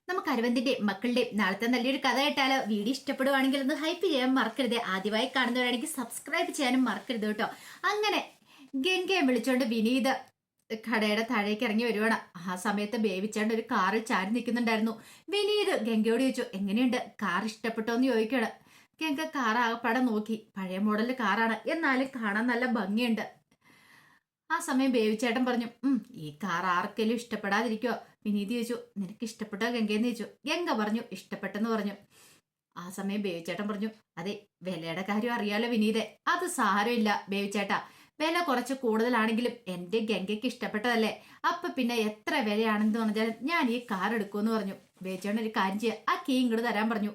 നമുക്ക് അരവിന്ദിന്റെ മക്കളുടെ നാളത്തെ നല്ലൊരു കഥ കേട്ടാലോ? വീഡിയോ ഇഷ്ടപ്പെടുവാണെങ്കിൽ ഒന്ന് ഹൈപ്പ് ചെയ്യാൻ മറക്കരുത്. ആദ്യമായി കാണുന്നവരാണെങ്കിൽ സബ്സ്ക്രൈബ് ചെയ്യാനും മറക്കരുത് കേട്ടോ. അങ്ങനെ ഗംഗയെ വിളിച്ചോണ്ട് വിനീത് കടയുടെ താഴേക്ക് ഇറങ്ങി വരുവാണ്. ആ സമയത്ത് ബേബിച്ചാണ്ട് ഒരു കാറിൽ ചാരി നിൽക്കുന്നുണ്ടായിരുന്നു. വിനീത് ഗംഗയോട് ചോദിച്ചു, എങ്ങനെയുണ്ട്, കാർ ഇഷ്ടപ്പെട്ടോ എന്ന് ചോദിക്കുകയാണ്. ഗംഗ കാർ ആകപ്പാടെ നോക്കി. പഴയ മോഡല് കാറാണ്, എന്നാലും കാണാൻ നല്ല ഭംഗിയുണ്ട്. ആ സമയം ബേബിച്ചേട്ടൻ പറഞ്ഞു, ഈ കാർ ആർക്കെങ്കിലും ഇഷ്ടപ്പെടാതിരിക്കോ? വിനീത് ചോദിച്ചു, നിനക്ക് ഇഷ്ടപ്പെട്ടോ ഗംഗയെന്ന് ചോദിച്ചു. ഗംഗ പറഞ്ഞു, ഇഷ്ടപ്പെട്ടെന്ന് പറഞ്ഞു. ആ സമയം ബേബിച്ചേട്ടൻ പറഞ്ഞു, അതെ, വിലയുടെ കാര്യം അറിയാലോ വിനീതെ, അത് സാരമില്ല ബേബിച്ചേട്ടാ, വില കുറച്ച് കൂടുതലാണെങ്കിലും എന്റെ ഗംഗയ്ക്ക് ഇഷ്ടപ്പെട്ടതല്ലേ, അപ്പൊ പിന്നെ എത്ര വിലയാണെന്ന് പറഞ്ഞാലും ഞാൻ ഈ കാർ എടുക്കുമെന്ന് പറഞ്ഞു. ബേബിച്ചേട്ടൻ ഒരു കാര്യം ചെയ്യുക, ആ കീ ഇങ്ങോട്ട് തരാൻ പറഞ്ഞു.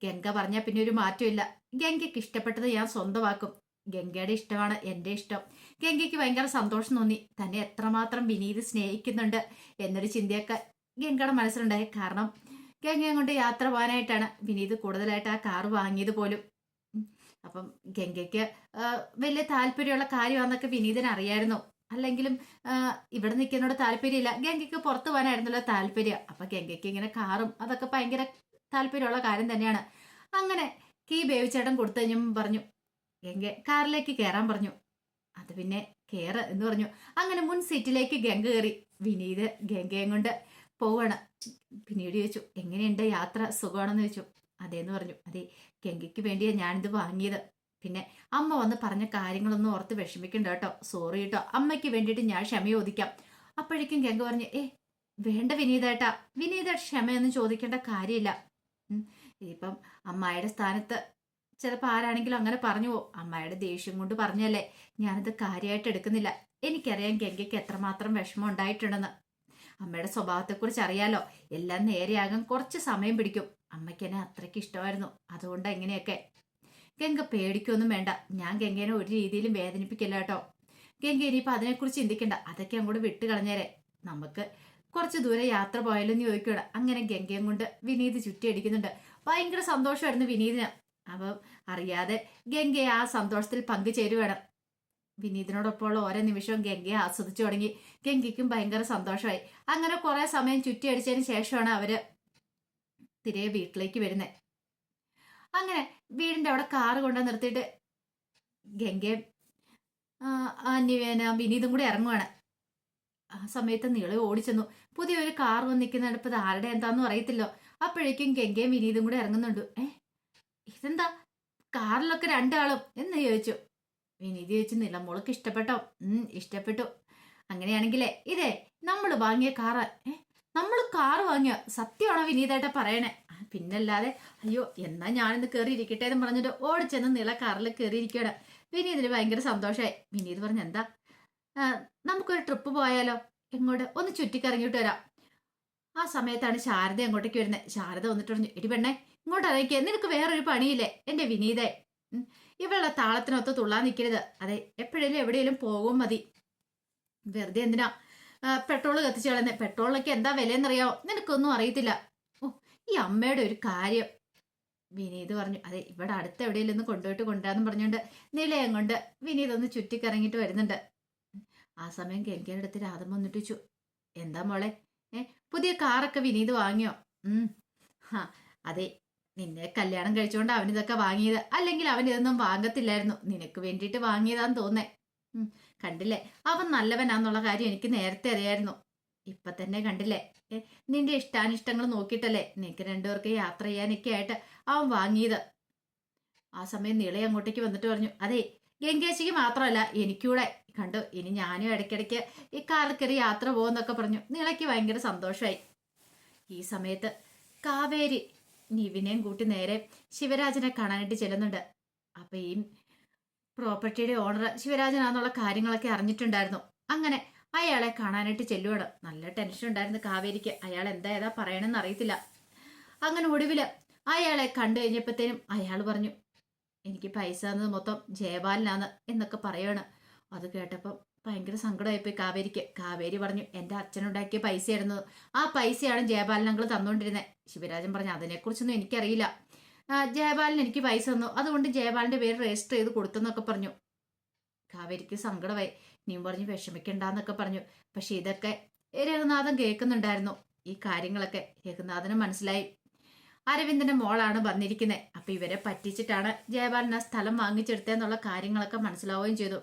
ഗംഗ പറഞ്ഞാൽ പിന്നെ ഒരു മാറ്റമില്ല, ഗംഗയ്ക്ക് ഇഷ്ടപ്പെട്ടത് ഞാൻ സ്വന്തമാക്കും. ഗംഗയുടെ ഇഷ്ടമാണ് എന്റെ ഇഷ്ടം. ഗംഗയ്ക്ക് ഭയങ്കര സന്തോഷം തോന്നി, തന്നെ എത്രമാത്രം വിനീത് സ്നേഹിക്കുന്നുണ്ട് എന്നൊരു ചിന്തയൊക്കെ ഗംഗയുടെ മനസ്സിലുണ്ടായി. കാരണം ഗംഗയെ കൊണ്ട് യാത്ര പോകാനായിട്ടാണ് വിനീത് കൂടുതലായിട്ട് ആ കാറ് വാങ്ങിയത് പോലും. അപ്പം ഗംഗയ്ക്ക് വലിയ താല്പര്യമുള്ള കാര്യമാണെന്നൊക്കെ വിനീതിന് അറിയായിരുന്നു. അല്ലെങ്കിലും ഇവിടെ നിൽക്കുന്നതോട് താല്പര്യമില്ല, ഗംഗയ്ക്ക് പുറത്തു പോകാനായിരുന്നല്ലോ താല്പര്യം. അപ്പൊ ഗംഗയ്ക്ക് ഇങ്ങനെ കാറും അതൊക്കെ ഭയങ്കര താല്പര്യമുള്ള കാര്യം തന്നെയാണ്. അങ്ങനെ കീ ബേബിച്ചേട്ടൻ കൊടുത്തു കഴിഞ്ഞും പറഞ്ഞു, ഗംഗ കാറിലേക്ക് കയറാൻ പറഞ്ഞു. അത് പിന്നെ കയറ് എന്ന് പറഞ്ഞു. അങ്ങനെ മുൻ സീറ്റിലേക്ക് ഗംഗ കയറി. വിനീത് ഗംഗയും കൊണ്ട് പോവാണ്. പിന്നീട് ചോദിച്ചു, എങ്ങനെയുണ്ട് യാത്ര, സുഖമാണെന്ന് ചോദിച്ചു. അതേന്ന് പറഞ്ഞു. അതെ, ഗംഗയ്ക്ക് വേണ്ടിയാണ് ഞാനിത് വാങ്ങിയത്. പിന്നെ അമ്മ വന്ന് പറഞ്ഞ കാര്യങ്ങളൊന്നും ഓർത്ത് വിഷമിക്കണ്ട കേട്ടോ, സോറി കേട്ടോ, അമ്മയ്ക്ക് വേണ്ടിയിട്ട് ഞാൻ ക്ഷമ ചോദിക്കാം. അപ്പോഴേക്കും ഗംഗ പറഞ്ഞു, വേണ്ട വിനീതേട്ടാ, വിനീത ക്ഷമയൊന്നും ചോദിക്കേണ്ട കാര്യമില്ല. ഇപ്പം അമ്മായിയുടെ സ്ഥാനത്ത് ചിലപ്പോൾ ആരാണെങ്കിലും അങ്ങനെ പറഞ്ഞു പോകും. അമ്മായിയുടെ ദേഷ്യം കൊണ്ട് പറഞ്ഞല്ലേ, ഞാനിത് കാര്യമായിട്ട് എടുക്കുന്നില്ല. എനിക്കറിയാം ഗംഗയ്ക്ക് എത്രമാത്രം വിഷമം ഉണ്ടായിട്ടുണ്ടെന്ന്. അമ്മയുടെ സ്വഭാവത്തെക്കുറിച്ച് അറിയാലോ, എല്ലാം നേരെയാകാൻ കുറച്ച് സമയം പിടിക്കും. അമ്മയ്ക്ക് എന്നെ അത്രയ്ക്ക് ഇഷ്ടമായിരുന്നു, അതുകൊണ്ട് എങ്ങനെയൊക്കെ. ഗംഗ പേടിക്കൊന്നും വേണ്ട, ഞാൻ ഗംഗേനെ ഒരു രീതിയിലും വേദനിപ്പിക്കില്ല കേട്ടോ. ഗംഗ ഇനിയിപ്പോൾ അതിനെക്കുറിച്ച് ചിന്തിക്കണ്ട, അതൊക്കെ അങ്ങോട്ട് വിട്ട് കളഞ്ഞേരെ, നമുക്ക് കുറച്ച് ദൂരെ യാത്ര പോയാലെന്ന് ചോദിക്കണം. അങ്ങനെ ഗംഗയും കൊണ്ട് വിനീത് ചുറ്റിയടിക്കുന്നുണ്ട്. ഭയങ്കര സന്തോഷമായിരുന്നു വിനീതിന്. അപ്പം അറിയാതെ ഗംഗയെ ആ സന്തോഷത്തിൽ പങ്കുചേരുവാണ്. വിനീതിനോടൊപ്പമുള്ള ഓരോ നിമിഷവും ഗംഗയെ ആസ്വദിച്ചു തുടങ്ങി. ഗംഗയ്ക്കും ഭയങ്കര സന്തോഷമായി. അങ്ങനെ കുറെ സമയം ചുറ്റിയടിച്ചതിന് ശേഷമാണ് അവര് തിരികെ വീട്ടിലേക്ക് വരുന്നത്. അങ്ങനെ വീടിന്റെ അവിടെ കാറ് കൊണ്ടു നിർത്തിയിട്ട് ഗംഗയും വിനീതും കൂടി ഇറങ്ങുവാണ്. ആ സമയത്ത് നീളെ ഓടിച്ചെന്നു. പുതിയൊരു കാർ വന്ന് നിൽക്കുന്നുണ്ട്. ഇപ്പൊ ആരുടെ എന്താന്നും അറിയത്തില്ലോ. അപ്പോഴേക്കും ഗംഗയും വിനീതും കൂടി ഇറങ്ങുന്നുണ്ട്. ഇതെന്താ കാറിലൊക്കെ രണ്ടാളും എന്ന് ചോദിച്ചു. വിനീത് ചോദിച്ചു, നിലമോൾക്ക് ഇഷ്ടപ്പെട്ടോ? ഇഷ്ടപ്പെട്ടു. അങ്ങനെയാണെങ്കിലേ ഇതേ നമ്മൾ വാങ്ങിയ കാറ്. നമ്മൾ കാറ് വാങ്ങിയ സത്യമാണോ വിനീതായിട്ട് പറയണേ? പിന്നല്ലാതെ. അയ്യോ, എന്നാ ഞാനിന്ന് കയറിയിരിക്കട്ടെ എന്ന് പറഞ്ഞിട്ട് ഓടിച്ചെന്ന് നില കാറിൽ കയറിയിരിക്കുകയാണ്. വിനീതിന് ഭയങ്കര സന്തോഷമായി. വിനീത് പറഞ്ഞു, എന്താ നമുക്കൊരു ട്രിപ്പ് പോയാലോ? എങ്ങോട്ട്? ഒന്ന് ചുറ്റിക്കറങ്ങിയിട്ട് വരാം. ആ സമയത്താണ് ശാരദ അങ്ങോട്ടേക്ക് വരുന്നത്. ശാരദ വന്നിട്ട് പറഞ്ഞു, എടി പെണ്ണെ, ഇങ്ങോട്ട് അറിയിക്കുക, നിനക്ക് വേറൊരു പണിയില്ലേ എന്റെ വിനീതേ? ഇവളുടെ താളത്തിനൊത്ത് തുള്ളാൻ നിൽക്കരുത്. അതെ, എപ്പോഴേലും എവിടെയെങ്കിലും പോകും മതി. വെറുതെ എന്തിനാ പെട്രോൾ കത്തിച്ചു കളയുന്നത്? പെട്രോളിനൊക്കെ എന്താ വിലയെന്നറിയാവോ? നിനക്കൊന്നും അറിയത്തില്ല. ഓ, ഈ അമ്മയുടെ ഒരു കാര്യം. വിനീത് പറഞ്ഞു, അതെ, ഇവിടെ അടുത്ത് എവിടെയെങ്കിലും ഒന്ന് കൊണ്ടുപോയിട്ട് കൊണ്ടുവരാന്ന് പറഞ്ഞുകൊണ്ട് നിലയം കൊണ്ട് വിനീത് ഒന്ന് ചുറ്റിക്കറങ്ങിയിട്ട് വരുന്നുണ്ട്. ആ സമയം ഗംഗയുടെ അടുത്ത് രാധം വന്നിട്ട് വെച്ചു, എന്താ മോളെ, പുതിയ കാറൊക്കെ വിനീത് വാങ്ങിയോ? അതെ, നിന്നെ കല്യാണം കഴിച്ചുകൊണ്ട് അവനിതൊക്കെ വാങ്ങിയത്, അല്ലെങ്കിൽ അവൻ ഇതൊന്നും വാങ്ങത്തില്ലായിരുന്നു, നിനക്ക് വേണ്ടിയിട്ട് വാങ്ങിയതാന്ന് തോന്നേ. കണ്ടില്ലേ, അവൻ നല്ലവനാന്നുള്ള കാര്യം എനിക്ക് നേരത്തെ അറിയായിരുന്നു. ഇപ്പൊ തന്നെ കണ്ടില്ലേ, നിന്റെ ഇഷ്ടാനിഷ്ടങ്ങൾ നോക്കിയിട്ടല്ലേ നിനക്ക് രണ്ടുപേർക്ക് യാത്ര ചെയ്യാനൊക്കെ ആയിട്ട് അവൻ വാങ്ങിയത്. ആ സമയം നിള അങ്ങോട്ടേക്ക് വന്നിട്ട് പറഞ്ഞു, അതെ, ഗംഗേശിക്ക് മാത്രമല്ല എനിക്കൂടെ കണ്ടു, ഇനി ഞാനും ഇടയ്ക്കിടയ്ക്ക് ഈ കാറിൽ കയറി യാത്ര പോകുന്നൊക്കെ പറഞ്ഞു. നിളയ്ക്ക് ഭയങ്കര സന്തോഷമായി. ഈ സമയത്ത് കാവേരി നിവിനെയും കൂട്ടി നേരെ ശിവരാജനെ കാണാനായിട്ട് ചെല്ലുന്നുണ്ട്. അപ്പൊ ഈ പ്രോപ്പർട്ടിയുടെ ഓണർ ശിവരാജനാന്നുള്ള കാര്യങ്ങളൊക്കെ അറിഞ്ഞിട്ടുണ്ടായിരുന്നു. അങ്ങനെ അയാളെ കാണാനായിട്ട് ചെല്ലുവാണ്. നല്ല ടെൻഷൻ ഉണ്ടായിരുന്നു കാവേരിക്ക്. അയാൾ എന്താ ഏതാ പറയണമെന്ന് അറിയത്തില്ല. അങ്ങനെ ഒടുവില് അയാളെ കണ്ടു കഴിഞ്ഞപ്പോഴത്തേനും അയാൾ പറഞ്ഞു, എനിക്ക് പൈസ തന്നത് മൊത്തം ജയപാലനാന്ന് എന്നൊക്കെ പറയാണ്. അത് കേട്ടപ്പം ഭയങ്കര സങ്കടമായിപ്പോയി കാവേരിക്ക്. കാവേരി പറഞ്ഞു, എൻ്റെ അച്ഛനുണ്ടാക്കിയ പൈസയായിരുന്നു, ആ പൈസയാണ് ജയപാലൻ അങ്കിൾ തന്നുകൊണ്ടിരുന്നത്. ശിവരാജൻ പറഞ്ഞു, അതിനെക്കുറിച്ചൊന്നും എനിക്കറിയില്ല, ജയപാലൻ എനിക്ക് പൈസ തന്നു, അതുകൊണ്ട് ജയപാലന്റെ പേര് രജിസ്റ്റർ ചെയ്ത് കൊടുത്തെന്നൊക്കെ പറഞ്ഞു. കാവേരിക്ക് സങ്കടമായി. നീ പറഞ്ഞു വിഷമിക്കണ്ടെന്നൊക്കെ പറഞ്ഞു. പക്ഷെ ഇതൊക്കെ രഘുനാഥൻ കേൾക്കുന്നുണ്ടായിരുന്നു. ഈ കാര്യങ്ങളൊക്കെ രഘുനാഥന് മനസ്സിലായി. അരവിന്ദന്റെ മോളാണ് വന്നിരിക്കുന്നത്. അപ്പൊ ഇവരെ പറ്റിച്ചിട്ടാണ് ജയപാലൻ ആ സ്ഥലം വാങ്ങിച്ചെടുത്തെന്നുള്ള കാര്യങ്ങളൊക്കെ മനസ്സിലാവുകയും ചെയ്തു.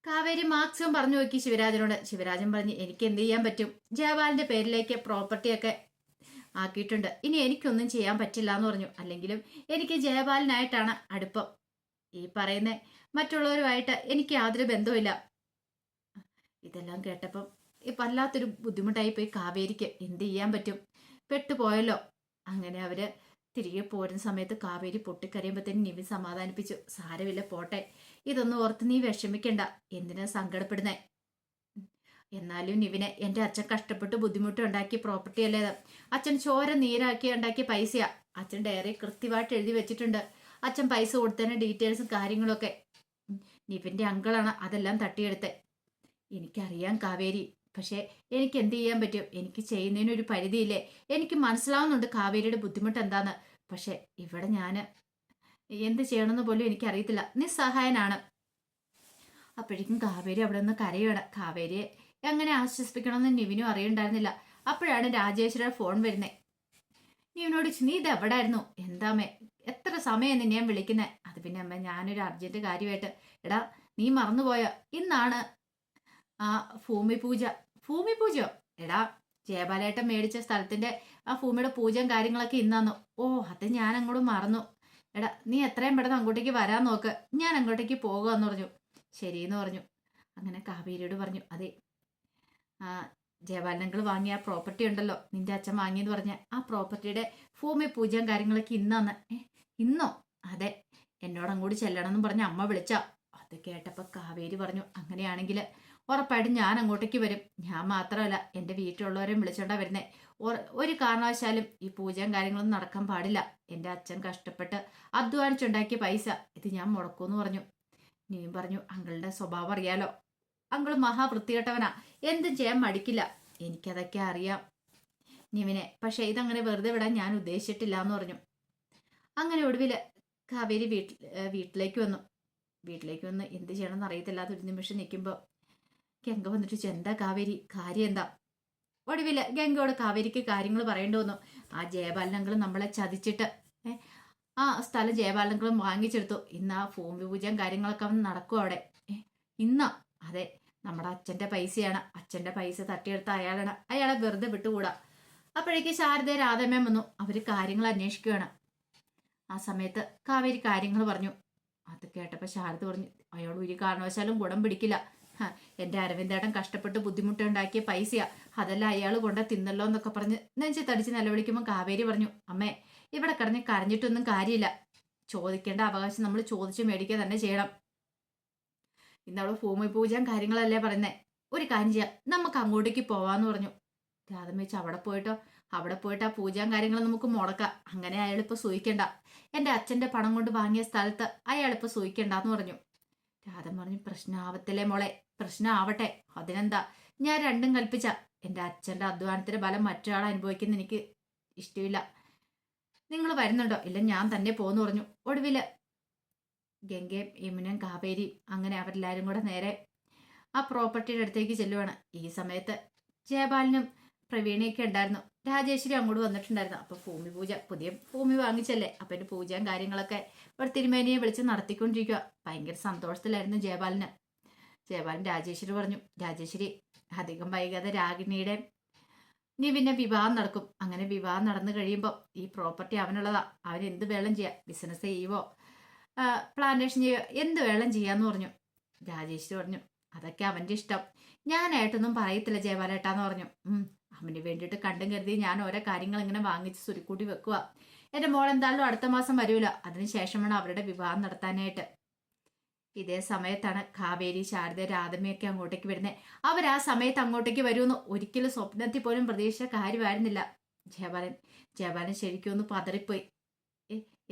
കാവേരി മാക്സിമം പറഞ്ഞു നോക്കി ശിവരാജനോട്. ശിവരാജൻ പറഞ്ഞ് എനിക്ക് എന്ത് ചെയ്യാൻ പറ്റും, ജയപാലിന്റെ പേരിലേക്ക് പ്രോപ്പർട്ടിയൊക്കെ ആക്കിയിട്ടുണ്ട്, ഇനി എനിക്കൊന്നും ചെയ്യാൻ പറ്റില്ല എന്ന് പറഞ്ഞു. അല്ലെങ്കിലും എനിക്ക് ജയപാലനായിട്ടാണ് അടുപ്പം. ഈ പറയുന്ന മറ്റുള്ളവരുമായിട്ട് എനിക്ക് യാതൊരു ബന്ധവുമില്ല. ഇതെല്ലാം കേട്ടപ്പം വല്ലാത്തൊരു ബുദ്ധിമുട്ടായി പോയി കാവേരിക്ക്. എന്ത് ചെയ്യാൻ പറ്റും, പെട്ടുപോയല്ലോ. അങ്ങനെ അവര് തിരികെ പോരുന്ന സമയത്ത് കാവേരി പൊട്ടിക്കരയുമ്പോഴത്തേനും നിവിൻ സമാധാനിപ്പിച്ചു. സാരമില്ല, പോട്ടെ, ഇതൊന്നും ഓർത്ത് നീ വിഷമിക്കണ്ട, എന്തിനാ സങ്കടപ്പെടുന്നേ. എന്നാലും നിവിനെ എന്റെ അച്ഛൻ കഷ്ടപ്പെട്ട് ബുദ്ധിമുട്ട് ഉണ്ടാക്കിയ പ്രോപ്പർട്ടി അല്ലേ, അച്ഛൻ ചോര നീരാക്കി ഉണ്ടാക്കിയ പൈസയാ. അച്ഛൻ ഡയറി കൃത്യമായിട്ട് എഴുതി വെച്ചിട്ടുണ്ട്. അച്ഛൻ പൈസ കൊടുത്തതിന്റെ ഡീറ്റെയിൽസും കാര്യങ്ങളൊക്കെ. നിവിന്റെ അങ്കിളാണ് അതെല്ലാം തട്ടിയെടുത്ത്. എനിക്കറിയാം കാവേരി, പക്ഷെ എനിക്ക് എന്ത് ചെയ്യാൻ പറ്റും, എനിക്ക് ചെയ്യുന്നതിനൊരു പരിധിയില്ലേ. എനിക്ക് മനസ്സിലാവുന്നുണ്ട് കാവേരിയുടെ ബുദ്ധിമുട്ട് എന്താന്ന്. പക്ഷെ ഇവിടെ ഞാൻ എന്ത് ചെയ്യണമെന്ന് പോലും എനിക്കറിയത്തില്ല, നിസ്സഹായനാണ്. അപ്പോഴേക്കും കാവേരി അവിടെ നിന്ന് കരയാണ്. കാവേരിയെ എങ്ങനെ ആശ്വസിപ്പിക്കണമെന്ന് നിവിനും അറിയണ്ടായിരുന്നില്ല. അപ്പോഴാണ് രാജേശ്വരിയുടെ ഫോൺ വരുന്നത്. നിവിനോട് നീ ഇത് എവിടായിരുന്നു, എന്താമേ എത്ര സമയം നിന്നെ ഞാൻ വിളിക്കുന്നത്. അത് പിന്നെ അമ്മ ഞാനൊരു അർജന്റ് കാര്യമായിട്ട്. എടാ നീ മറന്നുപോയോ, ഇന്നാണ് ആ ഭൂമി പൂജ. ഭൂമി പൂജയോ? എടാ ജയപാലേട്ടൻ മേടിച്ച സ്ഥലത്തിന്റെ ആ ഭൂമിയുടെ പൂജയും കാര്യങ്ങളൊക്കെ ഇന്നാന്നു. ഓ അത് ഞാൻ അങ്ങോട്ട് മറന്നു. എടാ നീ എത്രയും പെട്ടെന്ന് അങ്ങോട്ടേക്ക് വരാൻ നോക്ക്, ഞാൻ അങ്ങോട്ടേക്ക് പോകുകയെന്ന് പറഞ്ഞു. ശരിയെന്ന് പറഞ്ഞു. അങ്ങനെ കാവേരിയോട് പറഞ്ഞു, അതെ ആ ജയപാലനങ്ങൾ വാങ്ങിയ ആ പ്രോപ്പർട്ടി ഉണ്ടല്ലോ, നിന്റെ അച്ഛൻ വാങ്ങിയെന്ന് പറഞ്ഞ ആ പ്രോപ്പർട്ടിയുടെ ഭൂമി പൂജയും കാര്യങ്ങളൊക്കെ ഇന്നാന്ന്. ഇന്നോ? അതെ, എന്നോട് അങ്ങോട്ട് ചെല്ലണമെന്നും പറഞ്ഞ് അമ്മ വിളിച്ചാ. അത് കേട്ടപ്പോൾ കാവേരി പറഞ്ഞു, അങ്ങനെയാണെങ്കിൽ ഉറപ്പായിട്ടും ഞാൻ അങ്ങോട്ടേക്ക് വരും. ഞാൻ മാത്രമല്ല എൻ്റെ വീട്ടിലുള്ളവരെയും വിളിച്ചോണ്ടാ വരുന്നേ. ഒരു കാരണവശാലും ഈ പൂജയും കാര്യങ്ങളൊന്നും നടക്കാൻ പാടില്ല. എൻ്റെ അച്ഛൻ കഷ്ടപ്പെട്ട് അധ്വാനിച്ചുണ്ടാക്കിയ പൈസ ഇത് ഞാൻ മുടക്കൂന്ന് പറഞ്ഞു. നീയും പറഞ്ഞു, അങ്കിളുടെ സ്വഭാവം അറിയാലോ, അങ്കിള് മഹാവൃത്തികെട്ടവനാ, എന്തും ചെയ്യാൻ മടിക്കില്ല. എനിക്കതൊക്കെ അറിയാം നിവിനെ, പക്ഷെ ഇതങ്ങനെ വെറുതെ വിടാൻ ഞാൻ ഉദ്ദേശിച്ചിട്ടില്ല എന്ന് പറഞ്ഞു. അങ്ങനെ ഒടുവിൽ കാവേരി വീട്ടിലേക്ക് വന്നു. വീട്ടിലേക്ക് വന്ന് എന്ത് ചെയ്യണമെന്ന് അറിയത്തില്ലാത്ത ഒരു നിമിഷം നിൽക്കുമ്പോൾ ഗംഗ വന്നിട്ട് എന്താ കാവേരി, കാര്യം എന്താ? ഒടുവിൽ ഗംഗയോട് കാവേരിക്ക് കാര്യങ്ങൾ പറയേണ്ടി വന്നു. ആ ജയപാലനങ്ങളും നമ്മളെ ചതിച്ചിട്ട് ആ സ്ഥലം ജയപാലനങ്ങളും വാങ്ങിച്ചെടുത്തു. ഇന്ന് ആ ഭൂമി പൂജയും കാര്യങ്ങളൊക്കെ നടക്കും അവിടെ. ഇന്നാ? അതെ, നമ്മുടെ അച്ഛൻ്റെ പൈസയാണ്. അച്ഛൻ്റെ പൈസ തട്ടിയെടുത്ത അയാളാണ്, അയാളെ വെറുതെ വിട്ടുകൂടാ. അപ്പോഴേക്ക് ശാരദ രാധമ്മയും വന്നു. അവർ കാര്യങ്ങൾ അന്വേഷിക്കുകയാണ്. ആ സമയത്ത് കാവേരി കാര്യങ്ങൾ പറഞ്ഞു. അത് കേട്ടപ്പോൾ ശാരദ പറഞ്ഞു, അയാൾ ഒരു കാരണവശാലും ഗുണം പിടിക്കില്ല. എൻ്റെ അരവിന്ദേട്ടൻ കഷ്ടപ്പെട്ട് ബുദ്ധിമുട്ടുണ്ടാക്കിയ പൈസയാ, അതെല്ലാം അയാൾ കൊണ്ട് തിന്നല്ലോ എന്നൊക്കെ പറഞ്ഞ് നെഞ്ചി തടിച്ച് നിലവിളിക്കുമ്പോൾ കാവേരി പറഞ്ഞു, അമ്മേ ഇവിടെ കിടന്ന് കരഞ്ഞിട്ടൊന്നും കാര്യമില്ല. ചോദിക്കേണ്ട അവകാശം നമ്മൾ ചോദിച്ചു മേടിക്കുക തന്നെ ചെയ്യണം. ഇന്നവിടെ ഭൂമി പൂജയും കാര്യങ്ങളല്ലേ പറയുന്നേ. ഒരു കാര്യം ചെയ്യാം, നമുക്ക് അങ്ങോട്ടേക്ക് പോവാന്ന് പറഞ്ഞു. രാധം വെച്ച് അവിടെ പോയിട്ട് ആ പൂജയും കാര്യങ്ങളും നമുക്ക് മുടക്കാം. അങ്ങനെ അയാളിപ്പോൾ സൂഹിക്കണ്ട. എൻ്റെ അച്ഛൻ്റെ പണം കൊണ്ട് വാങ്ങിയ സ്ഥലത്ത് അയാളിപ്പോൾ സൂഹിക്കണ്ടെന്ന് പറഞ്ഞു. രാധം പറഞ്ഞു, പ്രശ്നമാവത്തില്ലേ മോളെ, പ്രശ്നമാവട്ടെ, അതിനെന്താ, ഞാൻ രണ്ടും കൽപ്പിച്ച. എൻ്റെ അച്ഛൻ്റെ അധ്വാനത്തിന്റെ ഫലം മറ്റൊരാൾ അനുഭവിക്കുന്ന എനിക്ക് ഇഷ്ടമില്ല. നിങ്ങൾ വരുന്നുണ്ടോ? ഇല്ല, ഞാൻ തന്നെ പോന്ന് പറഞ്ഞു. ഒടുവിൽ ഗംഗയും യമുനയും കാവേരിയും അങ്ങനെ അവരെല്ലാവരും കൂടെ നേരെ ആ പ്രോപ്പർട്ടിയുടെ അടുത്തേക്ക് ചെല്ലുവാണ്. ഈ സമയത്ത് ജയപാലനും പ്രവീണയൊക്കെ ഉണ്ടായിരുന്നു. രാജേശ്വരി അങ്ങോട്ട് വന്നിട്ടുണ്ടായിരുന്നു. അപ്പൊ ഭൂമി പൂജ, പുതിയ ഭൂമി വാങ്ങിച്ചല്ലേ, അപ്പൊ എൻ്റെ പൂജയും കാര്യങ്ങളൊക്കെ ഒരു തിരുമേനിയെ വിളിച്ച് നടത്തിക്കൊണ്ടിരിക്കുക. ഭയങ്കര സന്തോഷത്തിലായിരുന്നു ജയപാലന്. ജയപാലൻ രാജേശ്വരി പറഞ്ഞു, രാജേശ്വരി അധികം വൈകാതെ രാഗിണിയുടെ നിവിന്റെ വിവാഹം നടക്കും. അങ്ങനെ വിവാഹം നടന്നു കഴിയുമ്പോൾ ഈ പ്രോപ്പർട്ടി അവനുള്ളതാ. അവൻ എന്ത് വേളം ചെയ്യാം, ബിസിനസ് ചെയ്യുവോ പ്ലാന്റേഷൻ ചെയ്യുവോ എന്ത് വേളം ചെയ്യാന്ന് പറഞ്ഞു. രാജേശ്വരി പറഞ്ഞു, അതൊക്കെ അവന്റെ ഇഷ്ടം, ഞാനായിട്ടൊന്നും പറയത്തില്ല ജയപാലേട്ടാന്ന് പറഞ്ഞു. അവന് വേണ്ടിയിട്ട് കണ്ടും കരുതി ഞാൻ ഓരോ കാര്യങ്ങൾ ഇങ്ങനെ വാങ്ങിച്ച് സുരുക്കൂട്ടി വെക്കുക. എൻ്റെ മോൾ എന്തായാലും അടുത്ത മാസം വരൂല, അതിനുശേഷമാണ് അവരുടെ വിവാഹം നടത്താനായിട്ട്. ഇതേ സമയത്താണ് കാവേരി, ശാരദ, രാധമ്മയൊക്കെ അങ്ങോട്ടേക്ക് വരുന്നത്. അവർ ആ സമയത്ത് അങ്ങോട്ടേക്ക് വരുമെന്ന് ഒരിക്കലും സ്വപ്നത്തിൽ പോലും പ്രതീക്ഷിച്ച കാര്യമായിരുന്നില്ല. ജയപാലൻ ശരിക്കും ഒന്ന് പതറിപ്പോയി.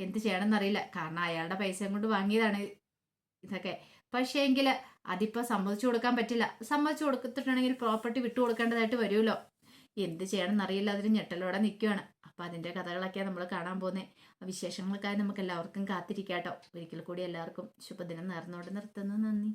എന്ത് ചെയ്യണമെന്നറിയില്ല, കാരണം അയാളുടെ പൈസയും കൊണ്ട് വാങ്ങിയതാണ് ഇതൊക്കെ. പക്ഷേ എങ്കിൽ അതിപ്പോൾ സമ്മതിച്ചു കൊടുക്കാൻ പറ്റില്ല. സമ്മതിച്ചു കൊടുത്തിട്ടുണ്ടെങ്കിൽ പ്രോപ്പർട്ടി വിട്ടു കൊടുക്കേണ്ടതായിട്ട് വരുമല്ലോ. എന്ത് ചെയ്യണമെന്നറിയില്ല, അതിന് ഞെട്ടലോടെ നിൽക്കുകയാണ്. അപ്പം അതിൻ്റെ കഥകളൊക്കെയാണ് നമ്മൾ കാണാൻ പോകുന്നത്. ആ വിശേഷങ്ങൾക്കായി നമുക്ക് എല്ലാവർക്കും കാത്തിരിക്കാട്ടോ. ഒരിക്കൽ കൂടി എല്ലാവർക്കും ശുഭദിനം നേർന്നോടെ നിർത്തുന്നു. നന്ദി.